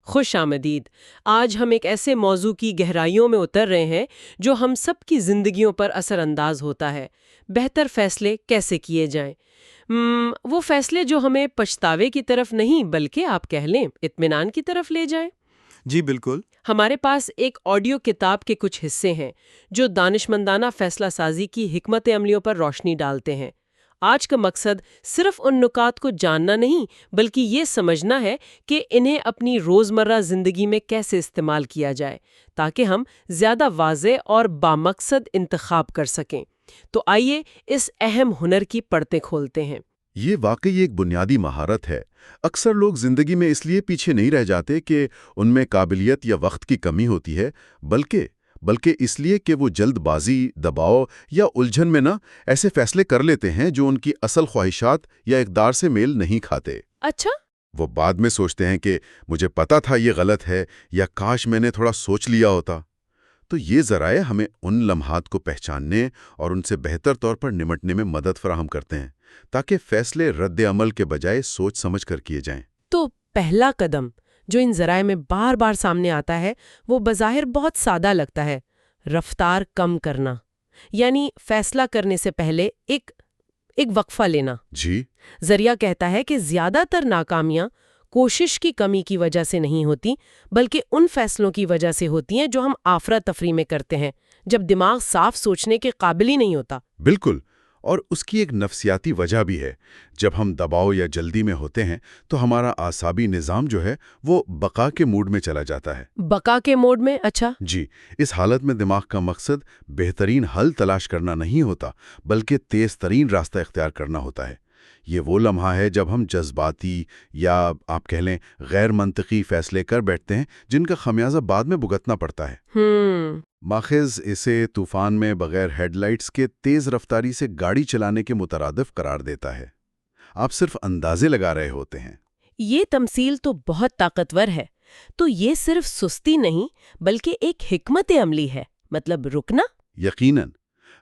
خوش آمدید۔ آج ہم ایک ایسے موضوع کی گہرائیوں میں اتر رہے ہیں جو ہم سب کی زندگیوں پر اثر انداز ہوتا ہے۔ بہتر فیصلے کیسے کیے جائیں؟ وہ فیصلے جو ہمیں پچھتاوے کی طرف نہیں بلکہ آپ کہہ لیں اطمینان کی طرف لے جائیں۔ جی بالکل۔ ہمارے پاس ایک آڈیو کتاب کے کچھ حصے ہیں جو دانشمندانہ فیصلہ سازی کی حکمت عملیوں پر روشنی ڈالتے ہیں۔ آج کا مقصد صرف ان نکات کو جاننا نہیں بلکہ یہ سمجھنا ہے کہ انہیں اپنی روزمرہ زندگی میں کیسے استعمال کیا جائے تاکہ ہم زیادہ واضح اور بامقصد انتخاب کر سکیں۔ تو آئیے اس اہم ہنر کی پرتیں کھولتے ہیں۔ یہ واقعی ایک بنیادی مہارت ہے۔ اکثر لوگ زندگی میں اس لیے پیچھے نہیں رہ جاتے کہ ان میں قابلیت یا وقت کی کمی ہوتی ہے، بلکہ اس لیے کہ وہ جلد بازی، دباؤ یا الجھن میں ایسے فیصلے کر لیتے ہیں جو ان کی اصل خواہشات یا اقدار سے میل نہیں کھاتے۔ اچھا۔ وہ بعد میں سوچتے ہیں کہ مجھے پتا تھا یہ غلط ہے یا کاش میں نے تھوڑا سوچ لیا ہوتا۔ تو یہ ذرائع ہمیں ان لمحات کو پہچاننے اور ان سے بہتر طور پر نمٹنے میں مدد فراہم کرتے ہیں تاکہ فیصلے رد عمل کے بجائے سوچ سمجھ کر کیے جائیں۔ تو پہلا قدم جو ان ذرائع میں بار بار سامنے آتا ہے وہ بظاہر بہت سادہ لگتا ہے، رفتار کم کرنا، یعنی فیصلہ کرنے سے پہلے ایک وقفہ لینا۔ جی۔ ذریعہ کہتا ہے کہ زیادہ تر ناکامیاں کوشش کی کمی کی وجہ سے نہیں ہوتی بلکہ ان فیصلوں کی وجہ سے ہوتی ہیں جو ہم افراتفری میں کرتے ہیں جب دماغ صاف سوچنے کے قابل ہی نہیں ہوتا۔ بالکل، اور اس کی ایک نفسیاتی وجہ بھی ہے۔ جب ہم دباؤ یا جلدی میں ہوتے ہیں تو ہمارا اعصابی نظام جو ہے وہ بقا کے موڈ میں چلا جاتا ہے۔ بقا کے موڈ میں؟ اچھا۔ جی، اس حالت میں دماغ کا مقصد بہترین حل تلاش کرنا نہیں ہوتا بلکہ تیز ترین راستہ اختیار کرنا ہوتا ہے۔ یہ وہ لمحہ ہے جب ہم جذباتی یا آپ کہہ لیں غیر منطقی فیصلے کر بیٹھتے ہیں جن کا خمیازہ بعد میں بھگتنا پڑتا ہے۔ ماخذ اسے طوفان میں بغیر ہیڈ لائٹس کے تیز رفتاری سے گاڑی چلانے کے مترادف قرار دیتا ہے۔ آپ صرف اندازے لگا رہے ہوتے ہیں۔ یہ تمثیل تو بہت طاقتور ہے۔ تو یہ صرف سستی نہیں بلکہ ایک حکمت عملی ہے، مطلب رکنا۔ یقیناً،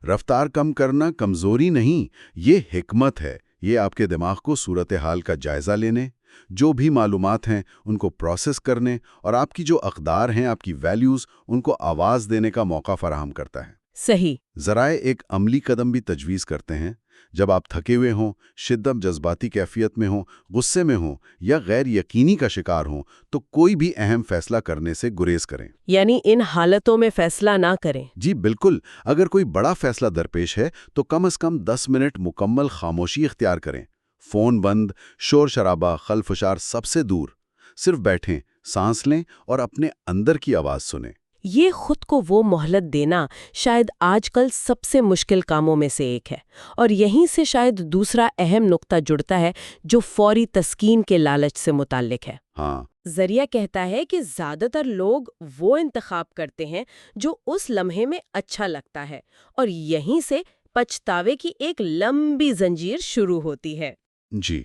رفتار کم کرنا کمزوری نہیں، یہ حکمت ہے۔ یہ آپ کے دماغ کو صورتحال کا جائزہ لینے، جو بھی معلومات ہیں ان کو پروسیس کرنے اور آپ کی جو اقدار ہیں، آپ کی ویلیوز، ان کو آواز دینے کا موقع فراہم کرتا ہے۔ صحیح۔ ذرائع ایک عملی قدم بھی تجویز کرتے ہیں۔ جب آپ تھکے ہوئے ہوں، شدت جذباتی کیفیت میں ہوں، غصے میں ہوں یا غیر یقینی کا شکار ہوں تو کوئی بھی اہم فیصلہ کرنے سے گریز کریں۔ یعنی ان حالتوں میں فیصلہ نہ کریں۔ جی بالکل، اگر کوئی بڑا فیصلہ درپیش ہے تو کم از کم 10 منٹ مکمل خاموشی اختیار کریں۔ فون بند، شور شرابہ، خلفشار سب سے دور۔ صرف بیٹھیں، سانس لیں اور اپنے اندر کی آواز سنیں۔ یہ خود کو وہ مہلت دینا شاید آج کل سب سے مشکل کاموں میں سے ایک ہے، اور یہیں سے شاید دوسرا اہم نقطہ جڑتا ہے جو فوری تسکین کے لالچ سے متعلق ہے۔ ہاں، ذریعہ کہتا ہے کہ زیادہ تر لوگ وہ انتخاب کرتے ہیں جو اس لمحے میں اچھا لگتا ہے، اور یہیں سے پچھتاوے کی ایک لمبی زنجیر شروع ہوتی ہے۔ جی،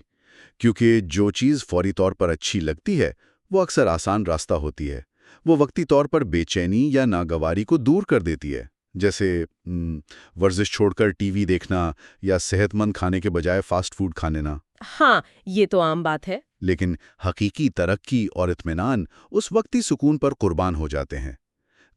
کیونکہ جو چیز فوری طور پر اچھی لگتی ہے وہ اکثر آسان راستہ ہوتی ہے۔ وہ وقتی طور پر بے چینی یا ناگواری کو دور کر دیتی ہے، جیسے ورزش چھوڑ کر ٹی وی دیکھنا یا صحت مند کھانے کے بجائے فاسٹ فوڈ کھا لینا۔ ہاں، یہ تو عام بات ہے۔ لیکن حقیقی ترقی اور اطمینان اس وقتی سکون پر قربان ہو جاتے ہیں۔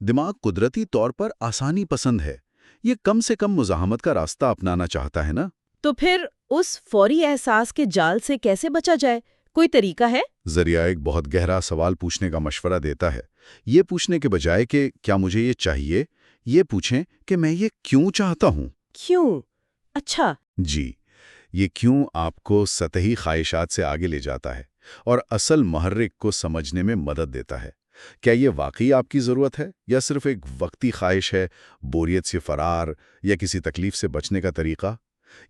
دماغ قدرتی طور پر آسانی پسند ہے، یہ کم سے کم مزاحمت کا راستہ اپنانا چاہتا ہے نا۔ تو پھر اس فوری احساس کے جال سے کیسے بچا جائے؟ کوئی طریقہ ہے؟ ذریعہ ایک بہت گہرا سوال پوچھنے کا مشورہ دیتا ہے۔ یہ پوچھنے کے بجائے کہ کیا مجھے یہ چاہیے، یہ پوچھیں کہ میں یہ کیوں چاہتا ہوں۔ کیوں؟ اچھا۔ جی، یہ کیوں آپ کو سطحی خواہشات سے آگے لے جاتا ہے اور اصل محرک کو سمجھنے میں مدد دیتا ہے۔ کیا یہ واقعی آپ کی ضرورت ہے یا صرف ایک وقتی خواہش ہے، بوریت سے فرار یا کسی تکلیف سے بچنے کا طریقہ؟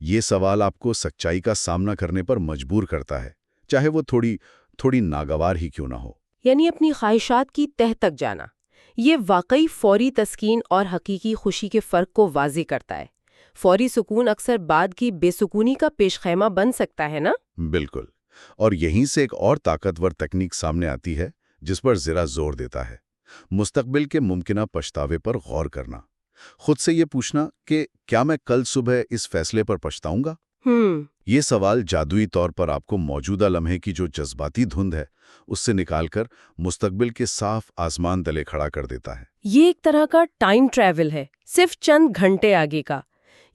یہ سوال آپ کو سچائی کا سامنا کرنے پر مجبور کرتا ہے، چاہے وہ تھوڑی ناگوار ہی کیوں نہ ہو۔ یعنی اپنی خواہشات کی تہ تک جانا۔ یہ واقعی فوری تسکین اور حقیقی خوشی کے فرق کو واضح کرتا ہے۔ فوری سکون اکثر بعد کی بے سکونی کا پیش خیمہ بن سکتا ہے نا؟ بالکل، اور یہیں سے ایک اور طاقتور تکنیک سامنے آتی ہے جس پر ذرا زور دیتا ہے۔ مستقبل کے ممکنہ پچھتاوے پر غور کرنا۔ خود سے یہ پوچھنا کہ کیا میں کل صبح اس فیصلے پر پچھتاؤں گا؟ یہ سوال جادوئی طور پر آپ کو موجودہ لمحے کی جو جذباتی دھند ہے اس سے نکال کر مستقبل کے صاف آسمان تلے کھڑا کر دیتا ہے۔ یہ ایک طرح کا ٹائم ٹریول ہے، صرف چند گھنٹے آگے کا۔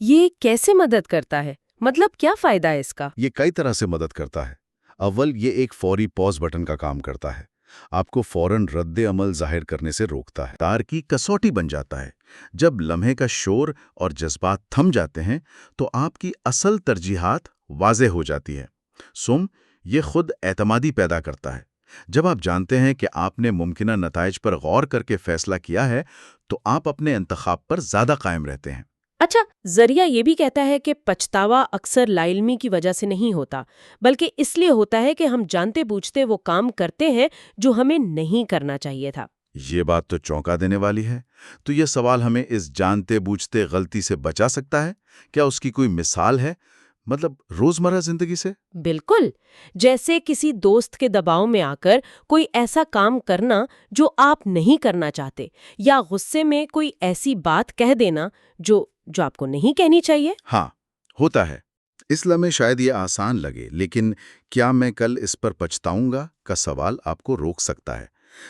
یہ کیسے مدد کرتا ہے؟ مطلب کیا فائدہ ہے اس کا؟ یہ کئی طرح سے مدد کرتا ہے۔ اول یہ ایک فوری پاز بٹن کا کام کرتا ہے، آپ کو فوراً رد عمل ظاہر کرنے سے روکتا ہے۔ تار کی کسوٹی بن جاتا ہے۔ جب لمحے کا شور اور جذبات تھم جاتے ہیں تو آپ کی اصل ترجیحات واضح ہو جاتی ہے۔ یہ خود اعتمادی پیدا کرتا ہے۔ جب آپ جانتے ہیں کہ آپ نے ممکنہ نتائج پر غور کر کے فیصلہ کیا ہے تو آپ اپنے انتخاب پر زیادہ قائم رہتے ہیں۔ اچھا، ذریعہ یہ بھی کہتا ہے کہ پچھتاوا اکثر لا علمی کی وجہ سے نہیں ہوتا، بلکہ اس لیے ہوتا ہے کہ ہم جانتے بوجھتے وہ کام کرتے ہیں جو ہمیں نہیں کرنا چاہیے تھا۔ یہ بات تو چونکا دینے والی ہے۔ تو یہ سوال ہمیں اس جانتے بوجھتے غلطی سے بچا سکتا ہے؟ کیا اس کی کوئی مثال ہے؟ مطلب روزمرہ زندگی سے؟ بالکل، جیسے کسی دوست کے دباؤ میں آ کر کوئی ایسا کام کرنا جو آپ نہیں کرنا چاہتے، یا غصے میں کوئی ایسی بات کہہ دینا جو آپ کو نہیں کہنی چاہیے۔ ہاں، ہوتا ہے۔ اس لمحے شاید یہ آسان لگے، لیکن کیا میں کل اس پر پچھتاؤں گا کا سوال آپ کو روک سکتا ہے۔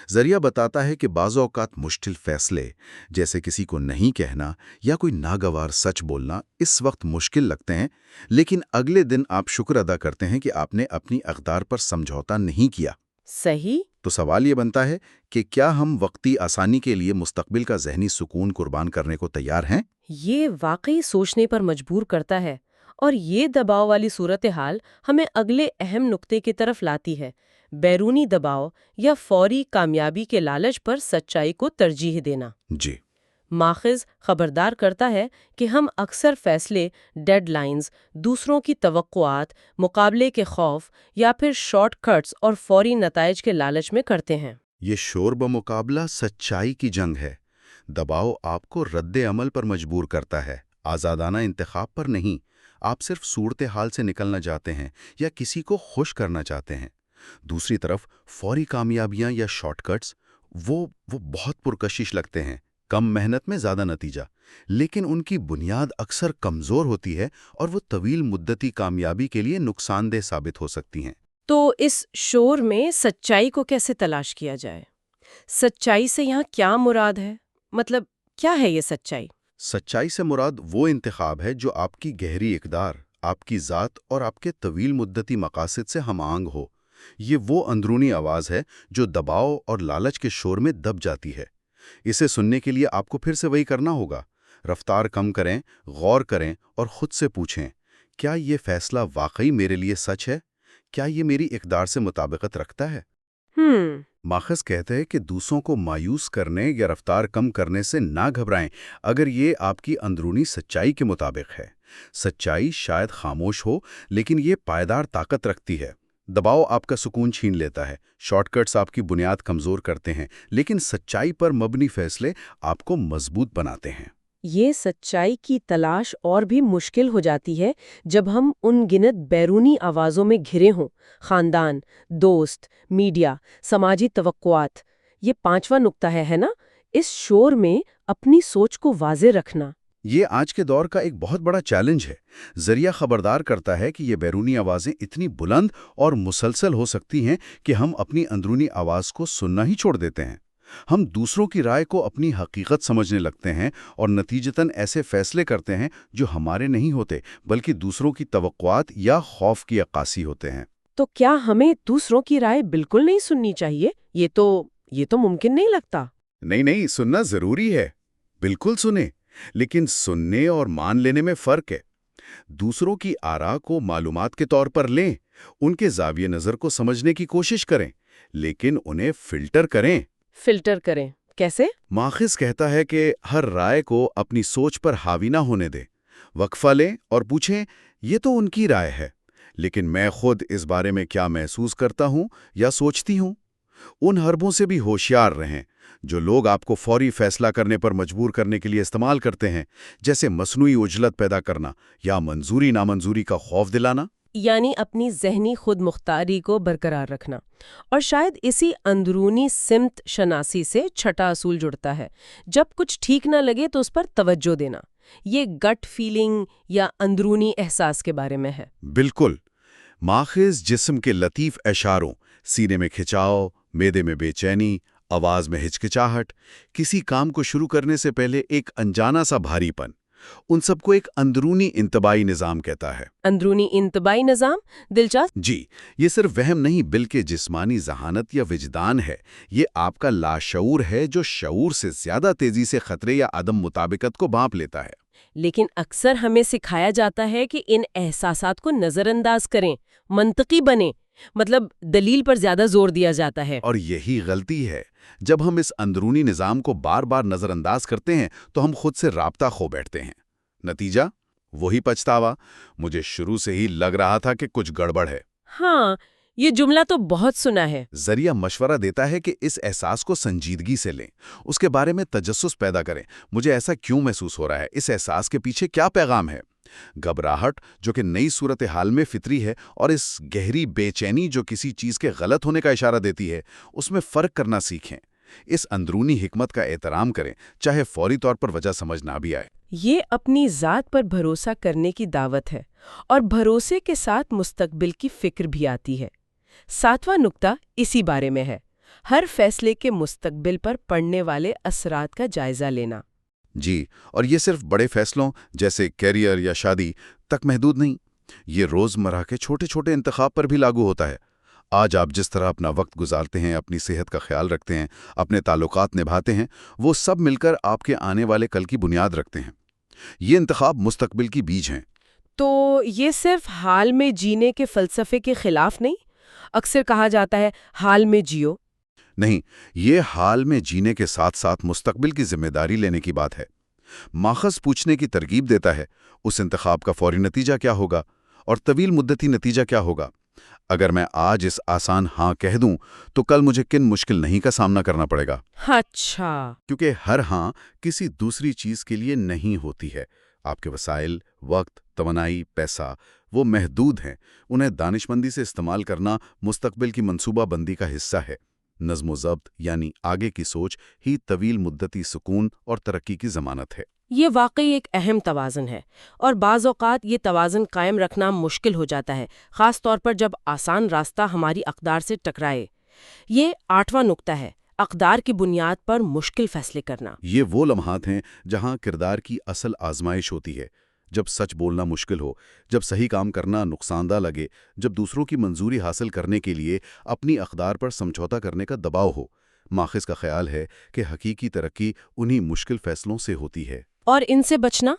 ذریعہ بتاتا ہے کہ بعض اوقات مشکل فیصلے جیسے کسی کو نہیں کہنا یا کوئی ناگوار سچ بولنا اس وقت مشکل لگتے ہیں، لیکن اگلے دن آپ شکر ادا کرتے ہیں کہ آپ نے اپنی اقدار پر سمجھوتا نہیں کیا۔ صحیح۔ تو سوال یہ بنتا ہے کہ کیا ہم وقتی آسانی کے لیے مستقبل کا ذہنی سکون قربان کرنے کو تیار ہیں؟ یہ واقعی سوچنے پر مجبور کرتا ہے، اور یہ دباؤ والی صورتحال ہمیں اگلے اہم نقطے کی طرف لاتی ہے: بیرونی دباؤ یا فوری کامیابی کے لالچ پر سچائی کو ترجیح دینا۔ جی، ماخذ خبردار کرتا ہے کہ ہم اکثر فیصلے ڈیڈ لائنز، دوسروں کی توقعات، مقابلے کے خوف یا پھر شارٹ کٹس اور فوری نتائج کے لالچ میں کرتے ہیں۔ یہ شور بمقابلہ سچائی کی جنگ ہے۔ دباؤ آپ کو رد عمل پر مجبور کرتا ہے، آزادانہ انتخاب پر نہیں۔ آپ صرف صورتحال سے نکلنا چاہتے ہیں یا کسی کو خوش کرنا چاہتے ہیں۔ دوسری طرف فوری کامیابیاں یا شارٹ کٹس وہ بہت پرکشش لگتے ہیں، کم محنت میں زیادہ نتیجہ، لیکن ان کی بنیاد اکثر کمزور ہوتی ہے اور وہ طویل مدتی کامیابی کے لیے نقصان دہ ثابت ہو سکتی ہیں۔ تو اس شور میں سچائی کو کیسے تلاش کیا جائے؟ سچائی سے یہاں کیا مراد ہے؟ مطلب کیا ہے یہ سچائی؟ سچائی سے مراد وہ انتخاب ہے جو آپ کی گہری اقدار، آپ کی ذات اور آپ کے طویل مدتی مقاصد سے ہم آہنگ ہو۔ یہ وہ اندرونی آواز ہے جو دباؤ اور لالچ کے شور میں دب جاتی ہے۔ اسے سننے کے لیے آپ کو پھر سے وہی کرنا ہوگا، رفتار کم کریں، غور کریں اور خود سے پوچھیں، کیا یہ فیصلہ واقعی میرے لیے سچ ہے؟ کیا یہ میری اقدار سے مطابقت رکھتا ہے؟ ماخذ کہتے ہیں کہ دوسروں کو مایوس کرنے یا رفتار کم کرنے سے نہ گھبرائیں اگر یہ آپ کی اندرونی سچائی کے مطابق ہے۔ سچائی شاید خاموش ہو، لیکن یہ پائیدار طاقت رکھتی ہے۔ دباؤ آپ کا سکون چھین لیتا ہے، شارٹ کٹس آپ کی بنیاد کمزور کرتے ہیں، لیکن سچائی پر مبنی فیصلے آپ کو مضبوط بناتے ہیں۔ یہ سچائی کی تلاش اور بھی مشکل ہو جاتی ہے جب ہم ان گنت بیرونی آوازوں میں گھرے ہوں: خاندان، دوست، میڈیا، سماجی توقعات۔ یہ پانچواں نقطہ ہے نا، اس شور میں اپنی سوچ کو واضح رکھنا۔ یہ آج کے دور کا ایک بہت بڑا چیلنج ہے۔ ذریعہ خبردار کرتا ہے کہ یہ بیرونی آوازیں اتنی بلند اور مسلسل ہو سکتی ہیں کہ ہم اپنی اندرونی آواز کو سننا ہی چھوڑ دیتے ہیں۔ ہم دوسروں کی رائے کو اپنی حقیقت سمجھنے لگتے ہیں اور نتیجتاً ایسے فیصلے کرتے ہیں جو ہمارے نہیں ہوتے بلکہ دوسروں کی توقعات یا خوف کی عکاسی ہوتے ہیں۔ تو کیا ہمیں دوسروں کی رائے بالکل نہیں سننی چاہیے؟ یہ تو ممکن نہیں لگتا۔ نہیں، سننا ضروری ہے، بالکل سنیں، لیکن سننے اور مان لینے میں فرق ہے۔ دوسروں کی آراء کو معلومات کے طور پر لیں، ان کے زاویہ نظر کو سمجھنے کی کوشش کریں، لیکن انہیں فلٹر کریں۔ فلٹر کریں کیسے؟ ماخذ کہتا ہے کہ ہر رائے کو اپنی سوچ پر حاوی نہ ہونے دیں، وقفہ لیں اور پوچھیں، یہ تو ان کی رائے ہے، لیکن میں خود اس بارے میں کیا محسوس کرتا ہوں یا سوچتی ہوں؟ ان حربوں سے بھی ہوشیار رہیں جو لوگ آپ کو فوری فیصلہ کرنے پر مجبور کرنے کے لیے استعمال کرتے ہیں، جیسے مصنوعی عجلت پیدا کرنا یا منظوری نامنظوری کا خوف دلانا۔ یعنی اپنی ذہنی خود مختاری کو برقرار رکھنا۔ اور شاید اسی اندرونی سمت شناسی سے چھٹا اصول جڑتا ہے، جب کچھ ٹھیک نہ لگے تو اس پر توجہ دینا۔ یہ گٹ فیلنگ یا اندرونی احساس کے بارے میں ہے۔ بالکل، ماخذ جسم کے لطیف اشاروں، سینے میں کھچاؤ، معدے میں بے چینی، آواز میں ہچکچاہٹ، کسی کام کو شروع کرنے سے پہلے ایک انجانا سا بھاری پن، ان سب کو ایک اندرونی انتباہی نظام کہتا ہے۔ اندرونی انتباہی نظام؟ دلچسپ۔ جی، یہ صرف وہم نہیں بلکہ جسمانی ذہانت یا وجدان ہے۔ یہ آپ کا لاشعور ہے جو شعور سے زیادہ تیزی سے خطرے یا عدم مطابقت کو بھانپ لیتا ہے۔ لیکن اکثر ہمیں سکھایا جاتا ہے کہ ان احساسات کو نظر انداز کریں، منطقی بنیں، مطلب دلیل پر زیادہ زور دیا جاتا ہے۔ اور یہی غلطی ہے۔ جب ہم اس اندرونی نظام کو بار بار نظر انداز کرتے ہیں تو ہم خود سے رابطہ کھو بیٹھتے ہیں۔ نتیجہ وہی پچھتاوا، مجھے شروع سے ہی لگ رہا تھا کہ کچھ گڑبڑ ہے۔ ہاں، یہ جملہ تو بہت سنا ہے۔ ذریعہ مشورہ دیتا ہے کہ اس احساس کو سنجیدگی سے لیں، اس کے بارے میں تجسس پیدا کریں۔ مجھے ایسا کیوں محسوس ہو رہا ہے؟ اس احساس کے پیچھے کیا پیغام ہے؟ گھبراہٹ جو کہ نئی صورتحال میں فطری ہے، اور اس گہری بے چینی جو کسی چیز کے غلط ہونے کا اشارہ دیتی ہے، اس میں فرق کرنا سیکھیں۔ اس اندرونی حکمت کا احترام کریں، چاہے فوری طور پر وجہ سمجھ نہ بھی آئے۔ یہ اپنی ذات پر بھروسہ کرنے کی دعوت ہے، اور بھروسے کے ساتھ مستقبل کی فکر بھی آتی ہے۔ 7واں نقطہ اسی بارے میں ہے، ہر فیصلے کے مستقبل پر پڑنے والے اثرات کا جائزہ لینا۔ جی، اور یہ صرف بڑے فیصلوں جیسے کیریئر یا شادی تک محدود نہیں، یہ روزمرہ کے چھوٹے چھوٹے انتخاب پر بھی لاگو ہوتا ہے۔ آج آپ جس طرح اپنا وقت گزارتے ہیں، اپنی صحت کا خیال رکھتے ہیں، اپنے تعلقات نبھاتے ہیں، وہ سب مل کر آپ کے آنے والے کل کی بنیاد رکھتے ہیں۔ یہ انتخاب مستقبل کی بیج ہیں۔ تو یہ صرف حال میں جینے کے فلسفے کے خلاف نہیں؟ اکثر کہا جاتا ہے حال میں جیو۔ نہیں، یہ حال میں جینے کے ساتھ ساتھ مستقبل کی ذمہ داری لینے کی بات ہے۔ ماخذ پوچھنے کی ترغیب دیتا ہے، اس انتخاب کا فوری نتیجہ کیا ہوگا اور طویل مدتی نتیجہ کیا ہوگا؟ اگر میں آج اس آسان ہاں کہہ دوں تو کل مجھے کن مشکل نہیں کا سامنا کرنا پڑے گا۔ اچھا۔ کیونکہ ہر ہاں کسی دوسری چیز کے لیے نہیں ہوتی ہے۔ آپ کے وسائل، وقت، توانائی، پیسہ، وہ محدود ہیں۔ انہیں دانشمندی سے استعمال کرنا مستقبل کی منصوبہ بندی کا حصہ ہے۔ نظم و ضبط یعنی آگے کی سوچ ہی طویل مدتی سکون اور ترقی کی ضمانت ہے۔ یہ واقعی ایک اہم توازن ہے، اور بعض اوقات یہ توازن قائم رکھنا مشکل ہو جاتا ہے، خاص طور پر جب آسان راستہ ہماری اقدار سے ٹکرائے۔ یہ 8واں نقطہ ہے، اقدار کی بنیاد پر مشکل فیصلے کرنا۔ یہ وہ لمحات ہیں جہاں کردار کی اصل آزمائش ہوتی ہے، جب سچ بولنا مشکل ہو، جب صحیح کام کرنا نقصان دہ لگے، جب دوسروں کی منظوری حاصل کرنے کے لیے اپنی اقدار پر سمجھوتا کرنے کا دباؤ ہو۔ ماخذ کا خیال ہے کہ حقیقی ترقی انہی مشکل فیصلوں سے ہوتی ہے۔ اور ان سے بچنا؟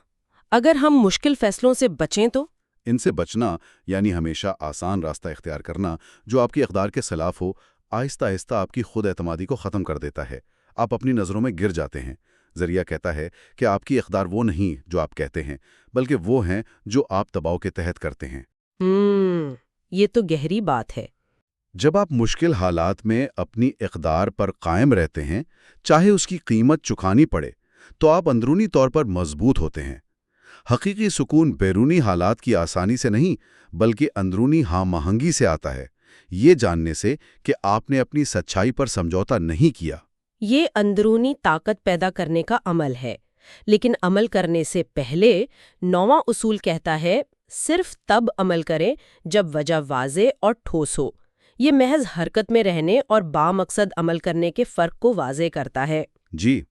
اگر ہم مشکل فیصلوں سے بچیں تو؟ ان سے بچنا یعنی ہمیشہ آسان راستہ اختیار کرنا جو آپ کی اقدار کے خلاف ہو، آہستہ آہستہ آپ کی خود اعتمادی کو ختم کر دیتا ہے۔ آپ اپنی نظروں میں گر جاتے ہیں۔ ذریعہ کہتا ہے کہ آپ کی اقدار وہ نہیں جو آپ کہتے ہیں، بلکہ وہ ہیں جو آپ دباؤ کے تحت کرتے ہیں۔ یہ تو گہری بات ہے۔ جب آپ مشکل حالات میں اپنی اقدار پر قائم رہتے ہیں، چاہے اس کی قیمت چکانی پڑے، تو آپ اندرونی طور پر مضبوط ہوتے ہیں۔ حقیقی سکون بیرونی حالات کی آسانی سے نہیں، بلکہ اندرونی ہم آہنگی سے آتا ہے، یہ جاننے سے کہ آپ نے اپنی سچائی پر سمجھوتا نہیں کیا۔ یہ اندرونی طاقت پیدا کرنے کا عمل ہے، لیکن عمل کرنے سے پہلے 9واں اصول کہتا ہے صرف تب عمل کریں جب وجہ واضح اور ٹھوس ہو۔ یہ محض حرکت میں رہنے اور بامقصد عمل کرنے کے فرق کو واضح کرتا ہے۔ جی،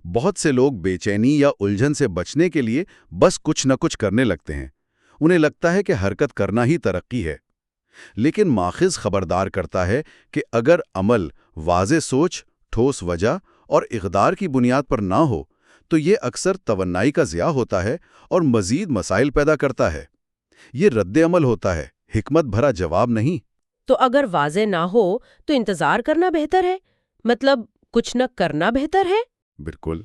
بہت سے لوگ بے چینی یا الجھن سے بچنے کے لیے بس کچھ نہ کچھ کرنے لگتے ہیں۔ انہیں لگتا ہے کہ حرکت کرنا ہی ترقی ہے، لیکن ماخذ خبردار کرتا ہے کہ اگر عمل واضح سوچ، ٹھوس وجہ اور اقدار کی بنیاد پر نہ ہو تو یہ اکثر توانائی کا ضیاع ہوتا ہے اور مزید مسائل پیدا کرتا ہے۔ یہ رد عمل ہوتا ہے، حکمت بھرا جواب نہیں۔ تو اگر واضح نہ ہو تو انتظار کرنا بہتر ہے، مطلب کچھ نہ کرنا بہتر ہے؟ بالکل،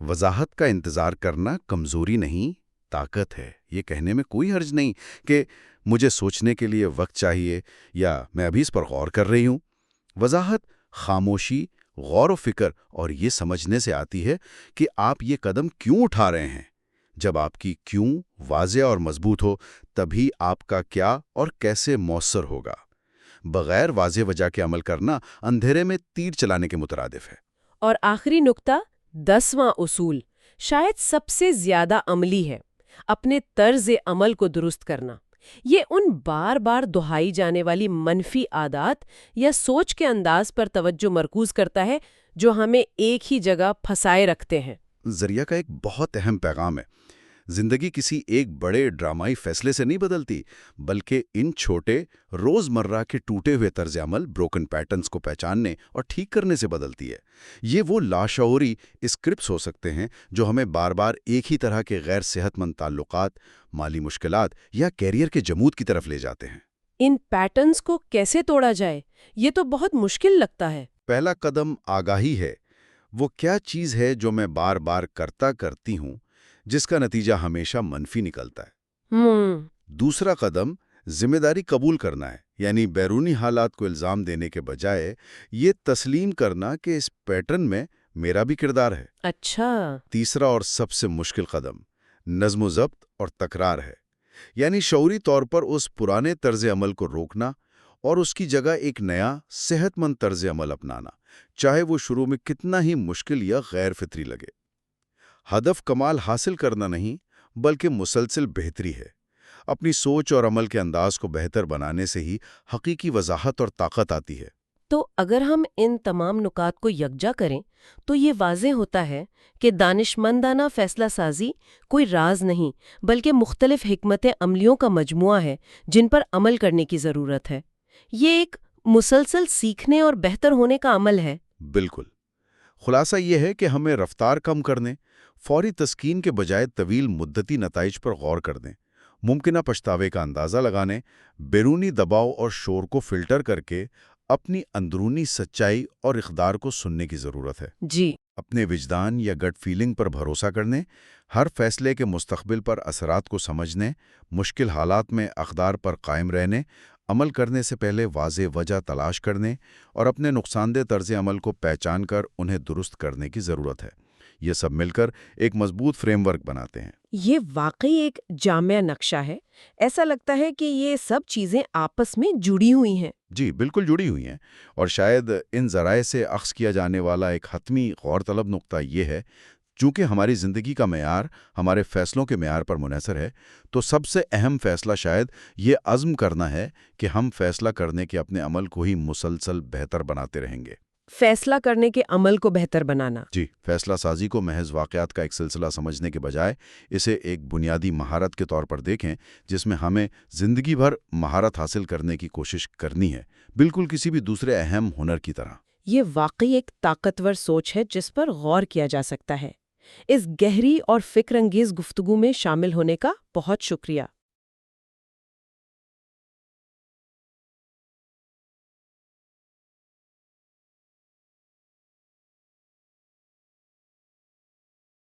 وضاحت کا انتظار کرنا کمزوری نہیں، طاقت ہے۔ یہ کہنے میں کوئی حرج نہیں کہ مجھے سوچنے کے لیے وقت چاہیے یا میں ابھی اس پر غور کر رہی ہوں۔ وضاحت خاموشی، غور و فکر اور یہ سمجھنے سے آتی ہے کہ آپ یہ قدم کیوں اٹھا رہے ہیں۔ جب آپ کی کیوں واضح اور مضبوط ہو تبھی آپ کا کیا اور کیسے مؤثر ہوگا۔ بغیر واضح وجہ کے عمل کرنا اندھیرے میں تیر چلانے کے مترادف ہے۔ اور آخری نقطہ 10واں اصول شاید سب سے زیادہ عملی ہے، اپنے طرز عمل کو درست کرنا۔ یہ ان بار بار دہرائی جانے والی منفی عادات یا سوچ کے انداز پر توجہ مرکوز کرتا ہے جو ہمیں ایک ہی جگہ پھنسائے رکھتے ہیں۔ ذریعہ کا ایک بہت اہم پیغام ہے۔ زندگی کسی ایک بڑے ڈرامائی فیصلے سے نہیں بدلتی، بلکہ ان چھوٹے روزمرہ کے ٹوٹے ہوئے طرز عمل بروکن پیٹرنز کو پہچاننے اور ٹھیک کرنے سے بدلتی ہے۔ یہ وہ لاشعوری اسکرپٹس ہو سکتے ہیں جو ہمیں بار بار ایک ہی طرح کے غیر صحت مند تعلقات، مالی مشکلات یا کیریئر کے جمود کی طرف لے جاتے ہیں۔ ان پیٹرنز کو کیسے توڑا جائے، یہ تو بہت مشکل لگتا ہے۔ پہلا قدم آگاہی ہے۔ وہ کیا چیز ہے جو میں بار بار کرتی ہوں جس کا نتیجہ ہمیشہ منفی نکلتا ہے؟ دوسرا قدم ذمہ داری قبول کرنا ہے، یعنی بیرونی حالات کو الزام دینے کے بجائے یہ تسلیم کرنا کہ اس پیٹرن میں میرا بھی کردار ہے۔ اچھا۔ تیسرا اور سب سے مشکل قدم نظم و ضبط اور تکرار ہے، یعنی شعوری طور پر اس پرانے طرز عمل کو روکنا اور اس کی جگہ ایک نیا صحت مند طرز عمل اپنانا، چاہے وہ شروع میں کتنا ہی مشکل یا غیر فطری لگے۔ ہدف کمال حاصل کرنا نہیں، بلکہ مسلسل بہتری ہے۔ اپنی سوچ اور عمل کے انداز کو بہتر بنانے سے ہی حقیقی وضاحت اور طاقت آتی ہے۔ تو اگر ہم ان تمام نکات کو یکجا کریں تو یہ واضح ہوتا ہے کہ دانشمندانہ فیصلہ سازی کوئی راز نہیں، بلکہ مختلف حکمت عملیوں کا مجموعہ ہے جن پر عمل کرنے کی ضرورت ہے۔ یہ ایک مسلسل سیکھنے اور بہتر ہونے کا عمل ہے۔ بالکل۔ خلاصہ یہ ہے کہ ہمیں رفتار کم کرنے، فوری تسکین کے بجائے طویل مدتی نتائج پر غور کرنے، ممکنہ پچھتاوے کا اندازہ لگانے، بیرونی دباؤ اور شور کو فلٹر کر کے اپنی اندرونی سچائی اور اقدار کو سننے کی ضرورت ہے۔ جی۔ اپنے وجدان یا گٹ فیلنگ پر بھروسہ کرنے، ہر فیصلے کے مستقبل پر اثرات کو سمجھنے، مشکل حالات میں اقدار پر قائم رہنے، عمل کرنے سے پہلے واضح وجہ تلاش کرنے اور اپنے نقصان دہ طرز عمل کو پہچان کر انہیں درست کرنے کی ضرورت ہے۔ یہ سب مل کر ایک مضبوط فریم ورک بناتے ہیں۔ یہ واقعی ایک جامع نقشہ ہے۔ ایسا لگتا ہے کہ یہ سب چیزیں آپس میں جڑی ہوئی ہیں۔ جی بالکل جڑی ہوئی ہیں، اور شاید ان ذرائع سے اخذ کیا جانے والا ایک حتمی غور طلب نقطہ یہ ہے، چونکہ ہماری زندگی کا معیار ہمارے فیصلوں کے معیار پر منحصر ہے، تو سب سے اہم فیصلہ شاید یہ عزم کرنا ہے کہ ہم فیصلہ کرنے کے اپنے عمل کو ہی مسلسل بہتر بناتے رہیں گے۔ فیصلہ کرنے کے عمل کو بہتر بنانا۔ جی، فیصلہ سازی کو محض واقعات کا ایک سلسلہ سمجھنے کے بجائے اسے ایک بنیادی مہارت کے طور پر دیکھیں جس میں ہمیں زندگی بھر مہارت حاصل کرنے کی کوشش کرنی ہے، بالکل کسی بھی دوسرے اہم ہنر کی طرح۔ یہ واقعی ایک طاقتور سوچ ہے جس پر غور کیا جا سکتا ہے۔ اس گہری اور فکر انگیز گفتگو میں شامل ہونے کا بہت شکریہ۔